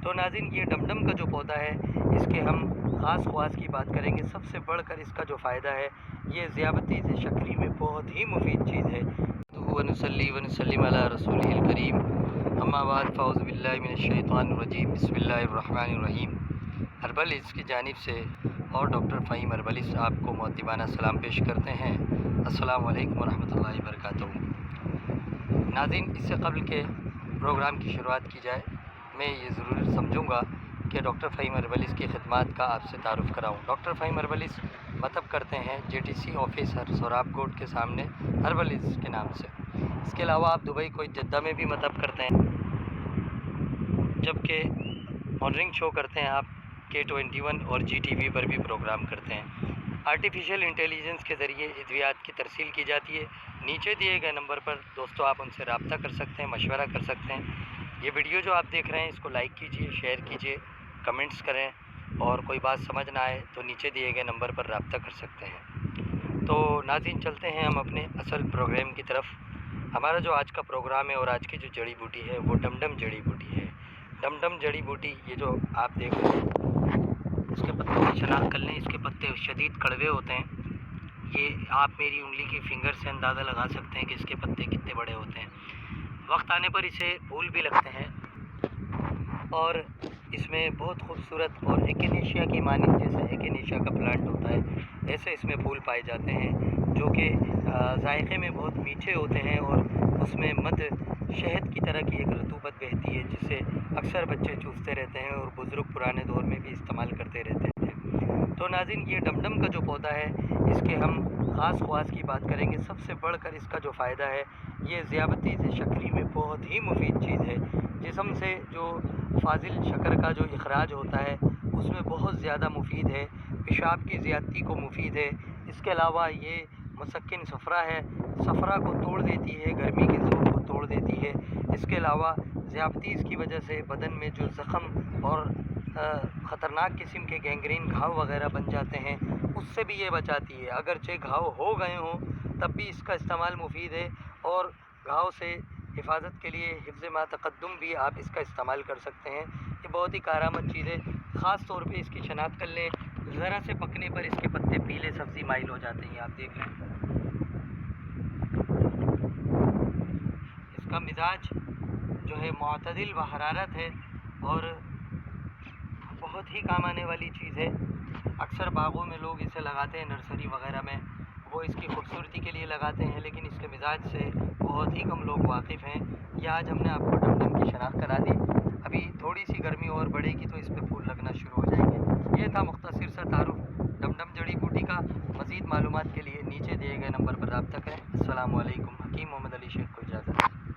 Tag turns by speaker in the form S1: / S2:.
S1: تو नाज़रीन ये डमडम का जो पौधा है इसके हम ख़ास ख़वास की बात करेंगे। सबसे बढ़कर इसका जो फ़ायदा है ये ज़ियाबती शक्री में बहुत ही मुफीद चीज़ है। वनुसल्ली वनुसल्लिम अला रसूलिल करीम अम्मा बाद फ़ाउज़ु बिल्लाहि मिनश्शैतानिर रजीम बिस्मिल्लाहिर रहमानिर रहीम। हर्बलिस की जानिब से और डॉक्टर फ़हीम हर्बलिस आपको मुअद्दिबाना सलाम पेश करते हैं। अस्सलामु अलैकुम वरहमतुल्लाहि वबरकातुहू। नाज़रीन, इससे कबल के प्रोग्राम की शुरुआत की जाए मैं ये ज़रूर समझूँगा कि डॉक्टर फ़हीम हर्बलिस की खिदमत का आपसे तारुफ़ कराऊँ। डॉक्टर फ़हीम हर्बलिस मतलब करते हैं JTC ऑफिस सोराब कोट के सामने हर्बलिस के नाम से। इसके अलावा आप दुबई कोई जद्दा में भी मतलब करते हैं, जबकि मॉर्निंग शो करते हैं आप K21 और GTV पर भी प्रोग्राम करते हैं। आर्टिफिशियल इंटेलिजेंस के ज़रिए अद्वियात की तरसील की जाती है। नीचे दिए गए नंबर पर दोस्तों आप उनसे रब्ता कर सकते हैं, मशवरा कर सकते हैं। ये वीडियो जो आप देख रहे हैं इसको लाइक कीजिए, शेयर कीजिए, कमेंट्स करें और कोई बात समझ ना आए तो नीचे दिए गए नंबर पर रब्ता कर सकते हैं। तो नाज़रीन, चलते हैं हम अपने असल प्रोग्राम की तरफ। हमारा जो आज का प्रोग्राम है और आज की जो जड़ी बूटी है वो डमडम जड़ी बूटी है। डमडम जड़ी बूटी ये जो आप देख रहे हैं इसके पत्तों की शनाख्त कर लें। इसके पत्ते शदीद कड़वे होते हैं। ये आप मेरी उंगली की फिंगर से अंदाज़ा लगा सकते हैं कि इसके पत्ते कितने बड़े होते हैं। वक्त आने पर इसे फूल भी लगते हैं और इसमें बहुत खूबसूरत और एकिनेशिया की मानिंद, जैसे एकिनेशिया का प्लांट होता है ऐसे इसमें फूल पाए जाते हैं जो कि जायके में बहुत मीठे होते हैं और उसमें मध शहद की तरह की एक रतूबत बहती है जिसे अक्सर बच्चे चूसते रहते हैं और बुज़ुर्ग पुराने दौर में भी इस्तेमाल करते रहते थे। तो नाज़रीन, ये डमडम का जो पौधा है इसके हम ख़ास ख़वास की बात करेंगे। सबसे बढ़कर इसका जो फ़ायदा है ये ज़ियाबती शक्री में बहुत ही मुफीद चीज़ है। जिस्म से जो फाजिल शक्कर का जो इखराज होता है उसमें बहुत ज़्यादा मुफीद है। पेशाब की ज़्यादती को मुफीद है। इसके अलावा ये मुसक्किन सफ़रा है, सफ़रा को तोड़ देती है, गर्मी के ज़ोर को तोड़ देती है। इसके अलावा ज़्यादतीज़ की वजह से बदन में जो ज़ख़म और ख़तरनाक किस्म के गैंग्रीन घाव वग़ैरह बन जाते हैं उससे भी ये बचाती है। अगरचे घाव हो गए हों तब भी इसका इस्तेमाल मुफीद है और घाव से हिफाजत के लिए हिफ्ज़ मा तक़द्दुम भी आप इसका इस्तेमाल कर सकते हैं। ये बहुत ही कारआमद चीज़ है। ख़ास तौर पे इसकी शनाख्त कर लें, ज़रा से पकने पर इसके पत्ते पीले सब्ज़ी माइल हो जाते हैं। आप देख लें, इसका मिजाज जो है मुअतदिल व हरारत है और बहुत ही काम आने वाली चीज़ है। अक्सर बागों में लोग इसे लगाते हैं, नर्सरी वग़ैरह में वो इसकी खूबसूरती के लिए लगाते हैं, लेकिन इसके मिजाज से बहुत ही कम लोग वाकिफ़ हैं। ये आज हमने आपको डमडम की शनाख्त करा दी। अभी थोड़ी सी गर्मी और बढ़ेगी तो इस पर फूल लगना शुरू हो जाएंगे। ये था मुख्तसर सा तारुफ़ डमडम जड़ी बूटी का। मज़ीद मालूमात के लिए नीचे दिए गए नंबर पर रब्ता करें। अस्सलामु अलैकुम। हकीम मोहम्मद अली शेख को इजाज़त।